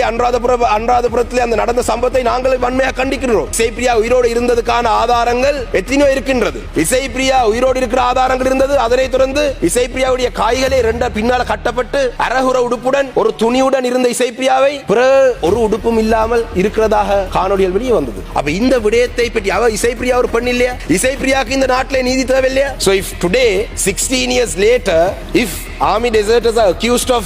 அனுராதபுரத்தில் அந்த நடந்த சம்பவத்தை நாங்கள் வன்மையாக கண்டிக்கிறோம். இசைப்பிரியா உயிரோடு இருந்ததுக்கான ஆதாரங்கள் எத்தனையோ இருக்கின்றது. இசைப்பிரியா உயிரோடு இருக்கிற ஆதாரங்கள் இருந்தது. அதனை தொடர்ந்து இசைப்பிரியாவுடைய காய்களை ரெண்ட பின்னால கட்டப்பட்டு அரகுர உடுப்புடன் ஒரு துணியுடன் இருந்த இசைப்பிரியாவை ஒரு உடுப்பும் இல்லாமல் இருக்கிறதாக காணொலிகள் வெளியே வந்தது. அப்ப இந்த விடயத்தை பற்றி இசைப்பிரியா ஒரு பெண் இல்லையா? இசைப்பிரியாக்கு இந்த நாட்டிலே நீதி தேவை இல்லையா? So if today 16 years later if army deserters are accused of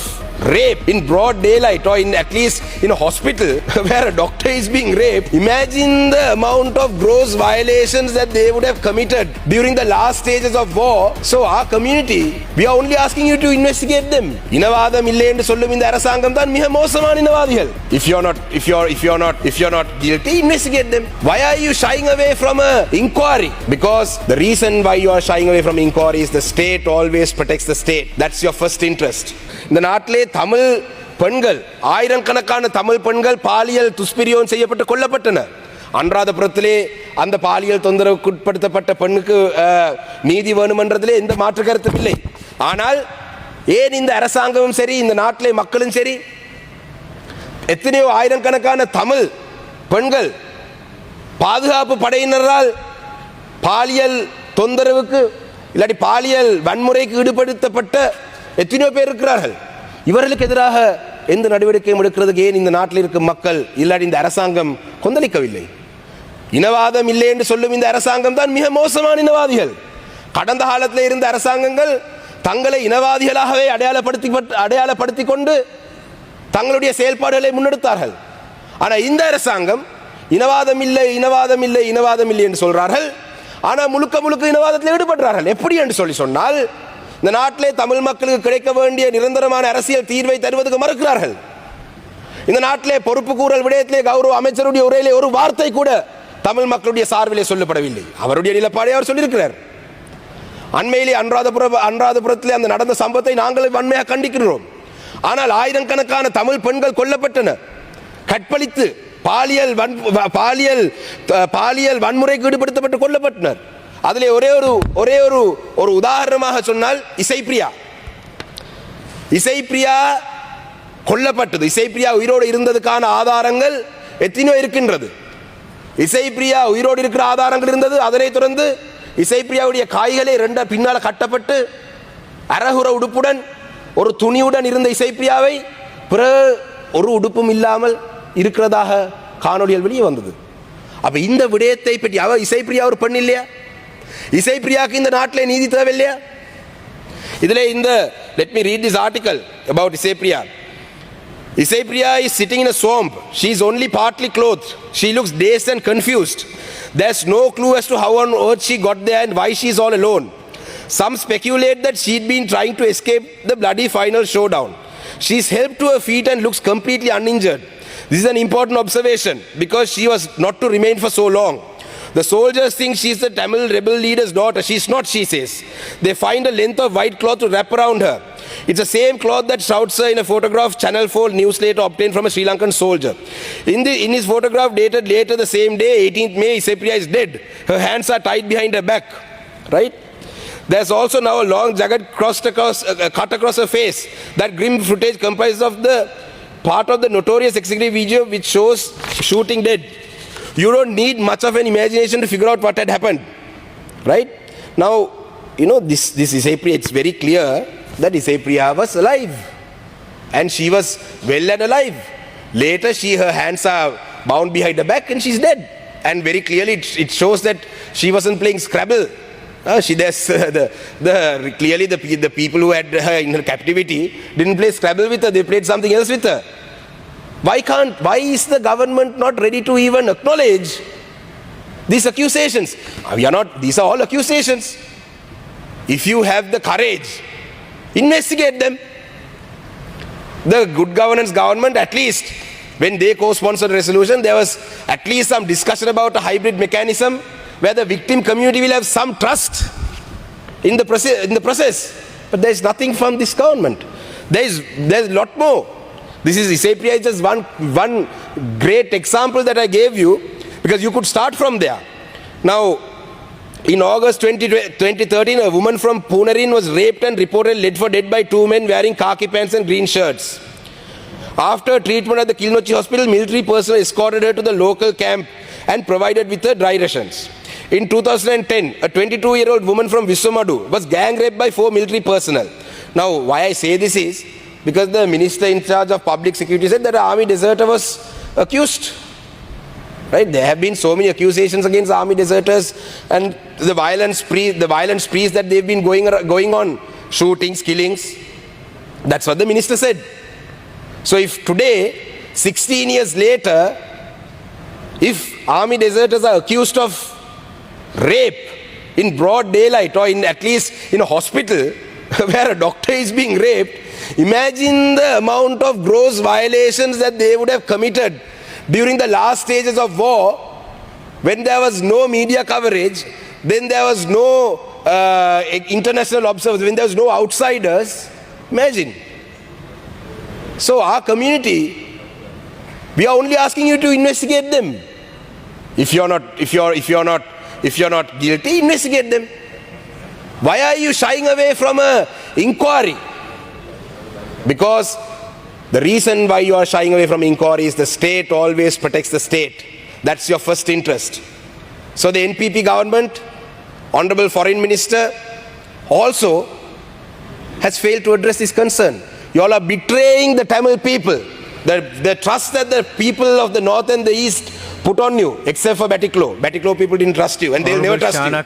rape in broad daylight or in at least in a hospital where a doctor is being raped, imagine the amount of gross violations that they would have committed during the last stages of war. So our community, we are only asking you to investigate them. இனவாதம் இல்லை என்று சொல்லும் இந்த அரசாங்கம் தான் மிக மோசமான இனவாதிகள். If you're not guilty, investigate them. Why are you shying away from a inquiry? Because the reason why you are shying away from inquiry is the state always protects the state. That's your first interest. இந்த நாட்டிலே தமிழ் பெண்கள், ஆயிரக்கணக்கான தமிழ் பெண்கள் பாலியல் துஷ்பிரயோகம் செய்யப்பட்டு கொல்லப்பட்டனர். அனுராதபுரத்திலே அந்த பாலியல் தொந்தரவுக்கு உட்படுத்தப்பட்ட பெண்ணுக்கு நீதி வேணுமென்றதிலே எந்த மாற்று கருத்தும் இல்லை. ஆனால் ஏன் இந்த அரசாங்கமும் சரி, இந்த நாட்டிலே மக்களும் சரி, எத்தனையோ ஆயிரக்கணக்கான தமிழ் பெண்கள் பாதுகாப்பு படையினரால் பாலியல் தொந்தரவுக்கு இல்லாட்டி பாலியல் வன்முறைக்கு ஈடுபடுத்தப்பட்ட எத்தனையோ பேர் இருக்கிறார்கள். இவர்களுக்கு எதிராக எந்த நடவடிக்கையும் எடுக்கிறதுக்கு ஏன் இந்த நாட்டில் இருக்கும் மக்கள் இல்லாட்டி இந்த அரசாங்கம் கொந்தளிக்கவில்லை? இனவாதம் இல்லை என்று சொல்லும் இந்த அரசாங்கம் தான் மிக மோசமான இனவாதிகள். கடந்த காலத்தில் இருந்த அரசாங்கங்கள் தங்களை இனவாதிகளாகவே அடையாளப்படுத்தி கொண்டு தங்களுடைய செயல்பாடுகளை முன்னெடுத்தார்கள். ஆனால் இந்த அரசாங்கம் இனவாதம் இல்லை இனவாதம் இல்லை இனவாதம் இல்லை என்று சொல்றார்கள். ஆனால் முழுக்க முழுக்க இனவாதத்தில் ஈடுபடுறார்கள். எப்படி என்று சொன்னால் இந்த நாட்டிலே தமிழ் மக்களுக்கு கிடைக்க வேண்டிய நிரந்தரமான அரசியல் தீர்வை தருவதற்கு மறுக்கிறார்கள். இந்த நாட்டிலே பொறுப்பு கூறல் விடயத்திலே கௌரவ அமைச்சருடைய உரையிலே ஒரு வார்த்தை கூட தமிழ் மக்களுடைய சார்பிலே சொல்லப்படவில்லை. அவருடைய நிலப்பாடை அவர் சொல்லியிருக்கிறார். அண்மையிலே அனுராதபுரத்திலே அந்த நடந்த சம்பவத்தை நாங்கள் வன்மையாக கண்டிக்கிறோம். ஆனால் ஆயிரக்கணக்கான தமிழ் பெண்கள் கொல்லப்பட்டனர், கற்பழித்து பாலியல் வன்முறைக்கு ஈடுபடுத்தப்பட்டு கொல்லப்பட்டனர். அதிலே ஒரே ஒரு உதாரணமாக சொன்னால் இசைப்பிரியா கொல்லப்பட்டது. இசைப்பிரியா உயிரோடு இருந்ததுக்கான ஆதாரங்கள் எத்தனையோ இருக்கின்றது. இசைப்பிரியா உயிரோடு இருக்கிற ஆதாரங்கள் இருந்தது. அதனை தொடர்ந்து இசைப்பிரியாவுடைய காய்களை ரெண்ட பின்னால கட்டப்பட்டு அரகுர உடுப்புடன் ஒரு துணியுடன் இருந்த இசைப்பிரியாவை ஒரு உடுப்பும் இல்லாமல் இருக்கிறதாக காணொலிகள் வெளியே வந்தது. அப்ப இந்த விடயத்தை பற்றி இசைப்பிரியா ஒரு பெண் இல்லையா? இசைப்பிரியாக்கு இந்த நாட்டிலே நீதி தேவை இல்லையா? இதிலே let me read this article about Isabria. Isabria is sitting in a swamp. She is only partly clothed. She looks dazed and confused. There's no clue as to how on earth she got there and why she is all alone. Some speculate that she'd been trying to escape the bloody final showdown. She's helped to her feet and looks completely uninjured. This is an important observation because she was not to remain for so long. The soldiers think she's the Tamil rebel leader's daughter. She's not, she says. They find a length of white cloth to wrap around her. It's the same cloth that shrouds her in a photograph Channel 4 newsletter obtained from a Sri Lankan soldier. In his photograph dated later the same day, 18th May, Isabria is dead. Her hands are tied behind her back. Right? There's also now a long jagged cut across her face. That grim footage comprises of the part of the notorious executive video which shows shooting dead. You don't need much of an imagination to figure out what had happened, right? Now, this Isabria, it's very clear that Isabria was alive and she was well and alive. Later, her hands are bound behind her back and she's dead. And very clearly, it shows that she wasn't playing Scrabble. Clearly the people who had her in her captivity didn't play Scrabble with her, they played something else with her. Why is the government not ready to even acknowledge these accusations? These are all accusations. If you have the courage, investigate them. The good governance government, at least when they co-sponsored a resolution, there was at least some discussion about a hybrid mechanism where the victim community will have some trust in the process. But there is nothing from this government. There's a lot more. This is Isabria is just one great example that I gave you because you could start from there. Now, in August 2013, a woman from Punarin was raped and reported led for dead by two men wearing khaki pants and green shirts. After treatment at the Kilnochi hospital, military personnel escorted her to the local camp and provided with her dry rations. In 2010, a 22-year-old woman from Viswamadu was gang raped by 4 military personnel. Now, why I say this is because the minister in charge of public security said that an army deserter was accused. Right? There have been so many accusations against army deserters and the violence sprees that they've been going on, shootings, killings. That's what the minister said. So if today, 16 years later, if army deserters are accused of rape in broad daylight or at least in a hospital where a doctor is being raped, imagine the amount of gross violations that they would have committed during the last stages of war, when there was no media coverage, then there was no international observers, when there was no outsiders. Imagine. So our community, we are only asking you to investigate them. If you're not guilty, investigate them. Why are you shying away from an inquiry? Because the reason why you are shying away from inquiry is the state always protects the state. That's your first interest. So the NPP government, Honorable Foreign Minister, also has failed to address this concern. You all are betraying the Tamil people, the trust that the people of the north and the east put on you, except for Batiklo. Batiklo people didn't trust you and they'll never trust you.